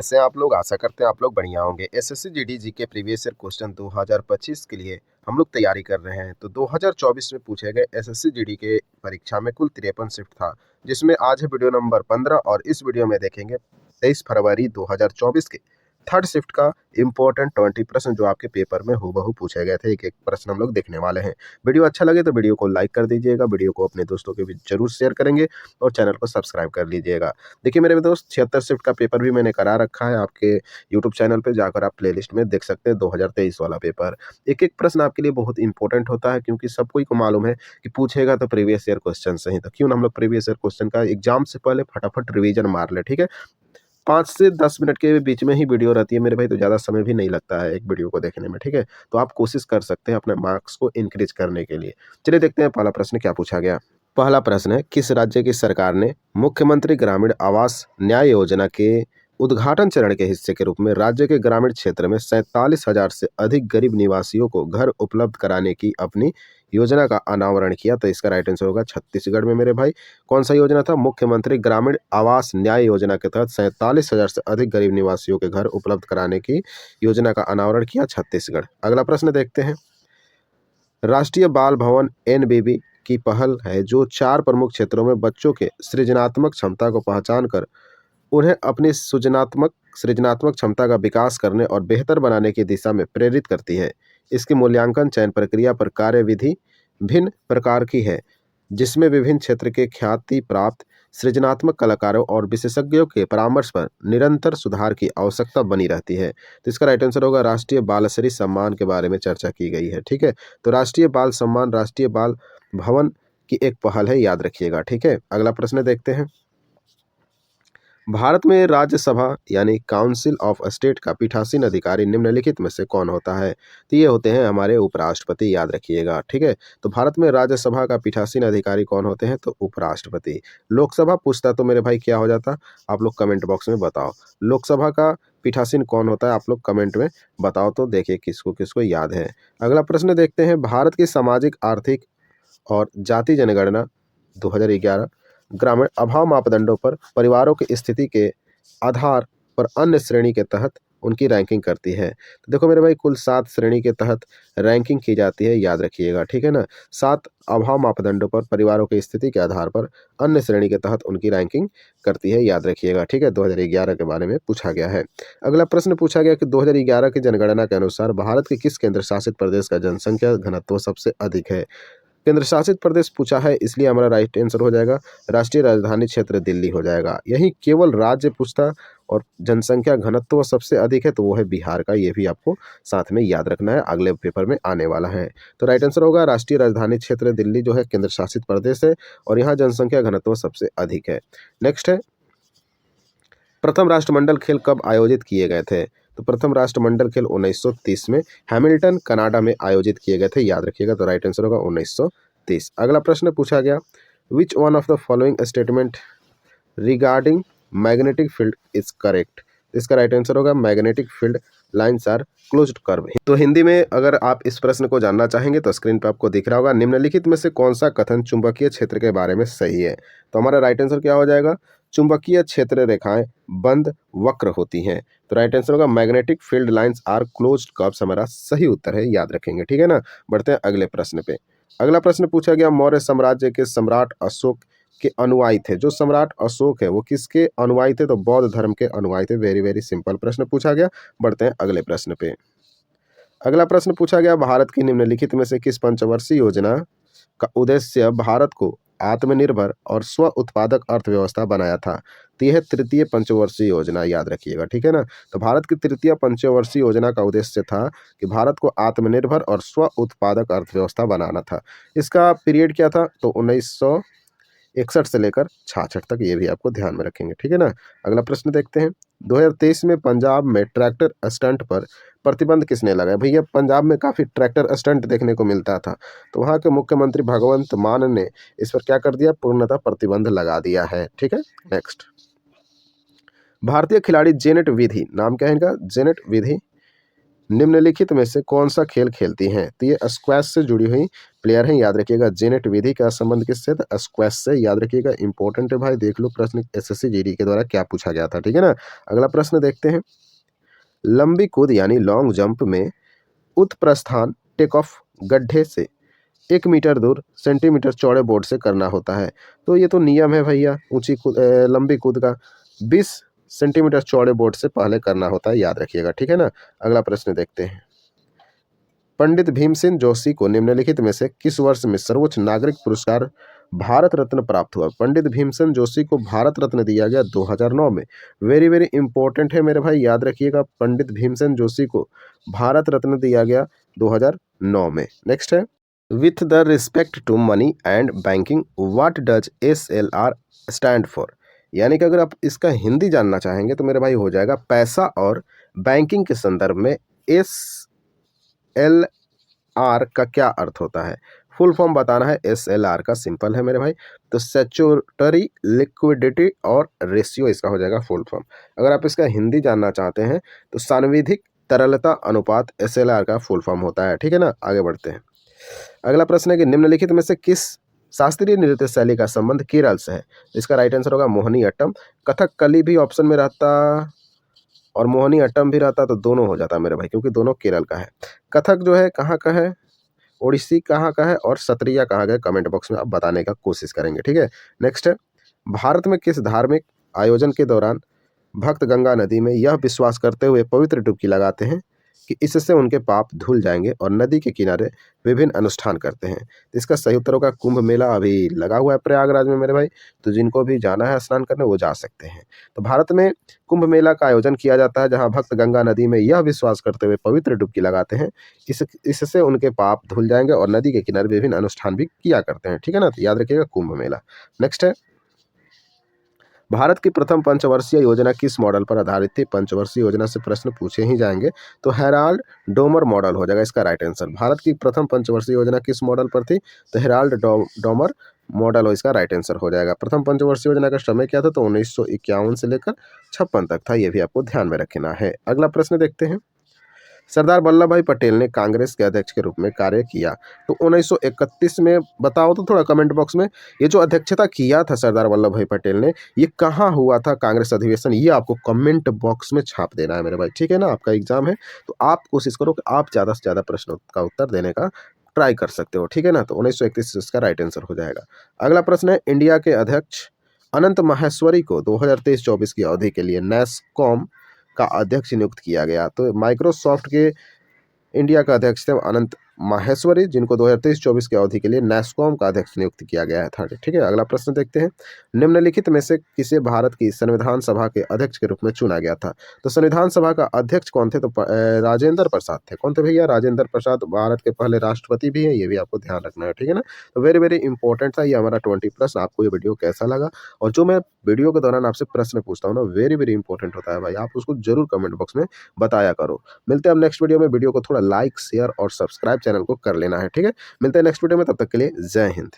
ऐसे आप लोग आशा करते हैं आप लोग बढ़िया होंगे। एसएससी जीडी जी के प्रीवियस ईयर क्वेश्चन 2025 के लिए हम लोग तैयारी कर रहे हैं। तो 2024 में पूछे गए एसएससी जीडी के परीक्षा में कुल 53 शिफ्ट था, जिसमें आज है वीडियो नंबर 15 और इस वीडियो में देखेंगे 23 फरवरी 2024 के थर्ड शिफ्ट का इंपॉर्टेंट 20 प्रश्न जो आपके पेपर में हूबहू पूछे गए थे। एक एक प्रश्न हम लोग देखने वाले हैं। वीडियो अच्छा लगे तो वीडियो को लाइक कर दीजिएगा, वीडियो को अपने दोस्तों के बीच जरूर शेयर करेंगे और चैनल को सब्सक्राइब कर लीजिएगा। देखिए मेरे दोस्त, 76 शिफ्ट का पेपर भी मैंने करा रखा है। आपके यूट्यूब चैनल पे जाकर आप प्लेलिस्ट में देख सकते हैं 2023 वाला पेपर। एक एक प्रश्न आपके लिए बहुत इंपॉर्टेंट होता है, क्योंकि सबको ही को मालूम है कि पूछेगा तो प्रीवियस ईयर क्वेश्चन से ही। तो क्यों ना हम लोग प्रीवियस ईयर क्वेश्चन का एग्जाम से पहले फटाफट रिवीजन मार ले। ठीक है, 5 से 10 मिनट के बीच में ही वीडियो रहती है मेरे भाई, तो ज़्यादा समय भी नहीं लगता है एक वीडियो को देखने में। ठीक है, तो आप कोशिश कर सकते हैं अपने मार्क्स को इंक्रीज करने के लिए। चलिए देखते हैं पहला प्रश्न क्या पूछा गया। पहला प्रश्न है, किस राज्य की सरकार ने मुख्यमंत्री ग्रामीण आवास न्याय योजना के उद्घाटन चरण के हिस्से के रूप में राज्य के ग्रामीण क्षेत्र में 47,000 से अधिक गरीब निवासियों को घर उपलब्ध कराने की अपनी योजना का अनावरण किया? तो इसका राइट आंसर होगा छत्तीसगढ़ में मेरे भाई। कौन सा योजना था? मुख्यमंत्री ग्रामीण आवास न्याय योजना के तहत 47,000 से अधिक गरीब निवासियों के घर उपलब्ध कराने की योजना का अनावरण किया छत्तीसगढ़। अगला प्रश्न देखते हैं। राष्ट्रीय बाल भवन एनबीबी की पहल है जो 4 प्रमुख क्षेत्रों में बच्चों के सृजनात्मक क्षमता को पहचान कर उन्हें अपनी सृजनात्मक क्षमता का विकास करने और बेहतर बनाने की दिशा में प्रेरित करती है। इसकी मूल्यांकन चयन प्रक्रिया पर कार्यविधि भिन्न प्रकार की है, जिसमें विभिन्न क्षेत्र के ख्याति प्राप्त सृजनात्मक कलाकारों और विशेषज्ञों के परामर्श पर निरंतर सुधार की आवश्यकता बनी रहती है। तो इसका राइट आंसर होगा राष्ट्रीय बालश्री सम्मान के बारे में चर्चा की गई है। ठीक है, तो राष्ट्रीय बाल सम्मान राष्ट्रीय बाल भवन की एक पहल है, याद रखिएगा। ठीक है, अगला प्रश्न देखते हैं। भारत में राज्यसभा यानी काउंसिल ऑफ स्टेट का पीठासीन अधिकारी निम्नलिखित में से कौन होता है? तो ये होते हैं हमारे उपराष्ट्रपति, याद रखिएगा। ठीक है, तो भारत में राज्यसभा का पीठासीन अधिकारी कौन होते हैं? तो उपराष्ट्रपति। लोकसभा पूछता तो मेरे भाई क्या हो जाता? आप लोग कमेंट बॉक्स में बताओ। लोकसभा का पीठासीन कौन होता है? आप लोग कमेंट में बताओ तो देखिए किसको किसको याद है। अगला प्रश्न देखते हैं। भारत की सामाजिक आर्थिक और जाति जनगणना 2011 ग्रामीण अभाव मापदंडों पर परिवारों की स्थिति के आधार पर अन्य श्रेणी के तहत उनकी रैंकिंग करती है। तो देखो मेरे भाई, कुल 7 श्रेणी के तहत रैंकिंग की जाती है, याद रखिएगा। ठीक है ना, 7 अभाव मापदंडों पर परिवारों की स्थिति के आधार पर अन्य श्रेणी के तहत उनकी रैंकिंग करती है, याद रखिएगा। ठीक है, 2011 के बारे में पूछा गया है। अगला प्रश्न पूछा गया कि 2011 की जनगणना के अनुसार भारत के किस केंद्र शासित प्रदेश का जनसंख्या घनत्व सबसे अधिक है? केंद्र शासित प्रदेश पूछा है, इसलिए हमारा राइट आंसर हो जाएगा राष्ट्रीय राजधानी क्षेत्र दिल्ली हो जाएगा। यही केवल राज्य पूछता और जनसंख्या घनत्व सबसे अधिक है तो वो है बिहार का। ये भी आपको साथ में याद रखना है, अगले पेपर में आने वाला है। तो राइट आंसर होगा राष्ट्रीय राजधानी क्षेत्र दिल्ली जो है केंद्र शासित प्रदेश है और यहाँ जनसंख्या घनत्व सबसे अधिक है। नेक्स्ट है, प्रथम राष्ट्रमंडल खेल कब आयोजित किए गए थे? तो प्रथम राष्ट्रमंडल खेल 1930 में हैमिल्टन कनाडा में आयोजित किए गए थे, याद रखिएगा। तो राइट आंसर होगा 1930। अगला प्रश्न पूछा गया, which one of the following statement regarding magnetic field is correct? इसका राइट आंसर होगा magnetic field lines are closed curve. तो हिंदी में अगर आप इस प्रश्न को जानना चाहेंगे तो स्क्रीन पर आपको दिख रहा होगा, निम्नलिखित में से कौन सा कथन चुंबकीय क्षेत्र के बारे में सही है? तो हमारा राइट आंसर क्या हो जाएगा? चुंबकीय क्षेत्र रेखाएं बंद वक्र होती हैं। तो राइट आंसर होगा magnetic field lines are closed curves, हमारा सही उत्तर है, याद रखेंगे। ठीक है ना, बढ़ते हैं अगले प्रश्न पे। अगला प्रश्न पूछा गया, मौर्य साम्राज्य के सम्राट अशोक के अनुयायी थे। जो सम्राट अशोक है वो किसके अनुयायी थे? तो बौद्ध धर्म के अनुयायी थे। वेरी वेरी सिंपल प्रश्न पूछा गया। बढ़ते हैं अगले प्रश्न पे। अगला प्रश्न पूछा गया, भारत की निम्नलिखित में से किस पंचवर्षीय योजना का उद्देश्य भारत को आत्मनिर्भर और स्व उत्पादक अर्थव्यवस्था बनाया था? तो यह है तृतीय पंचवर्षीय योजना, याद रखिएगा। ठीक है ना, तो भारत की तृतीय पंचवर्षीय योजना का उद्देश्य था कि भारत को आत्मनिर्भर और स्व उत्पादक अर्थव्यवस्था बनाना था। इसका पीरियड क्या था? तो 1961 से लेकर 66 तक, ये भी आपको ध्यान में रखेंगे। ठीक है ना, अगला प्रश्न देखते हैं। 2023 में पंजाब में ट्रैक्टर स्टंट पर प्रतिबंध किसने लगाया? भैया पंजाब में काफ़ी ट्रैक्टर स्टंट देखने को मिलता था, तो वहाँ के मुख्यमंत्री भगवंत मान ने इस पर क्या कर दिया? पूर्णतः प्रतिबंध लगा दिया है। ठीक है, नेक्स्ट, भारतीय खिलाड़ी जेनेट विधि, नाम क्या है इनका? जेनेट विधि निम्नलिखित में से कौन सा खेल खेलती हैं? तो ये स्क्वैश से जुड़ी हुई प्लेयर हैं, याद रखिएगा। जेनेट विधि का संबंध किससे? तो स्क्वैश से, याद रखिएगा। इंपॉर्टेंट है भाई, देख लो प्रश्न एसएससी जीडी के द्वारा क्या पूछा गया था, ठीक है ना। अगला प्रश्न देखते हैं। लंबी कूद यानी लॉन्ग जंप में उत्प्रस्थान टेक ऑफ गड्ढे से 1 मीटर दूर सेंटीमीटर चौड़े बोर्ड से करना होता है। तो ये तो नियम है भैया, लंबी कूद का 20 सेंटीमीटर चौड़े बोर्ड से पहले करना होता है, याद रखिएगा, ठीक है ना। अगला प्रश्न देखते हैं। पंडित भीमसेन जोशी को निम्नलिखित में से किस वर्ष में सर्वोच्च नागरिक पुरस्कार भारत रत्न प्राप्त हुआ? पंडित भीमसेन जोशी को भारत रत्न दिया गया 2009 में। वेरी वेरी इंपॉर्टेंट है मेरे भाई, याद रखिएगा। पंडित भीमसेन जोशी को भारत रत्न दिया गया 2009 में। नेक्स्ट है, with the respect to money and banking what does SLR stand for? यानी कि अगर आप इसका हिंदी जानना चाहेंगे तो मेरे भाई हो जाएगा, पैसा और बैंकिंग के संदर्भ में SLR का क्या अर्थ होता है? फुल फॉर्म बताना है। SLR का सिंपल है मेरे भाई, तो स्टैट्यूटरी लिक्विडिटी और रेशियो इसका हो जाएगा फुल फॉर्म। अगर आप इसका हिंदी जानना चाहते हैं तो सांविधिक तरलता अनुपात SLR का फुल फॉर्म होता है, ठीक है ना। आगे बढ़ते हैं। अगला प्रश्न है कि निम्नलिखित में से किस शास्त्रीय नृत्य शैली का संबंध केरल से है? इसका राइट आंसर होगा मोहिनी अट्टम। कथकली भी ऑप्शन में रहता और मोहिनी अट्टम भी रहता तो दोनों हो जाता मेरे भाई, क्योंकि दोनों केरल का है। कथक जो है कहाँ का है, ओडिसी कहाँ का है और सत्रिया कहाँ का है, कमेंट बॉक्स में आप बताने का कोशिश करेंगे, ठीक है। नेक्स्ट है, भारत में किस धार्मिक आयोजन के दौरान भक्त गंगा नदी में यह विश्वास करते हुए पवित्र डुबकी लगाते हैं कि इससे उनके पाप धुल जाएंगे और नदी के किनारे विभिन्न अनुष्ठान करते हैं? इसका सही उत्तर होगा कुंभ मेला। अभी लगा हुआ है प्रयागराज में मेरे भाई, तो जिनको भी जाना है स्नान करने वो जा सकते हैं। तो भारत में कुंभ मेला का आयोजन किया जाता है जहां भक्त गंगा नदी में यह विश्वास करते हुए पवित्र डुबकी लगाते हैं इससे उनके पाप धुल जाएंगे और नदी के किनारे विभिन्न अनुष्ठान भी किया करते हैं, ठीक है ना। तो याद रखिएगा कुंभ मेला। नेक्स्ट है, भारत की प्रथम पंचवर्षीय योजना किस मॉडल पर आधारित थी? पंचवर्षीय योजना से प्रश्न पूछे ही जाएंगे, तो हेराल्ड डोमर मॉडल हो जाएगा इसका राइट आंसर। भारत की प्रथम पंचवर्षीय योजना किस मॉडल पर थी? तो हेराल्ड डोमर मॉडल हो इसका राइट आंसर हो जाएगा। प्रथम पंचवर्षीय योजना का समय क्या था? तो 1951 से लेकर 56 तक था, ये भी आपको ध्यान में रखना है। अगला प्रश्न देखते हैं। सरदार वल्लभ भाई पटेल ने कांग्रेस के अध्यक्ष के रूप में कार्य किया, तो 1931 में बताओ तो थोड़ा कमेंट बॉक्स में। ये जो अध्यक्षता किया था सरदार वल्लभ भाई पटेल ने, ये कहाँ हुआ था कांग्रेस अधिवेशन, ये आपको कमेंट बॉक्स में छाप देना है मेरे भाई, ठीक है ना। आपका एग्जाम है तो आप कोशिश करो कि आप ज़्यादा से ज़्यादा प्रश्नों का उत्तर देने का ट्राई कर सकते हो, ठीक है ना। तो 1931 इसका राइट आंसर हो जाएगा। अगला प्रश्न है, इंडिया के अध्यक्ष अनंत माहेश्वरी को 2023-24 की अवधि के लिए नैसकॉम का अध्यक्ष नियुक्त किया गया। तो माइक्रोसॉफ्ट के इंडिया का अध्यक्ष थे अनंत माहेश्वरी, जिनको 2023-24 की अवधि के लिए नैसकॉम का अध्यक्ष नियुक्त किया गया था, ठीक है। अगला प्रश्न देखते हैं। निम्नलिखित में से किसे भारत की संविधान सभा के अध्यक्ष के रूप में चुना गया था? तो संविधान सभा का अध्यक्ष कौन थे? तो राजेंद्र प्रसाद थे। कौन थे भैया? राजेंद्र प्रसाद भारत के पहले राष्ट्रपति भी है, ये भी आपको ध्यान रखना है, ठीक है ना। तो वेरी वेरी इंपॉर्टेंट था ये हमारा 20+। आपको ये वीडियो कैसा लगा? और जो मैं वीडियो के दौरान आपसे प्रश्न पूछता हूँ ना, वेरी वेरी इंपॉर्टेंट होता है भाई, आप उसको जरूर कमेंट बॉक्स में बताया करो। मिलते हैं अब नेक्स्ट वीडियो में। वीडियो को थोड़ा लाइक शेयर और सब्सक्राइब चैनल को कर लेना है, ठीक है। मिलते हैं नेक्स्ट वीडियो में, तब तक के लिए जय हिंद।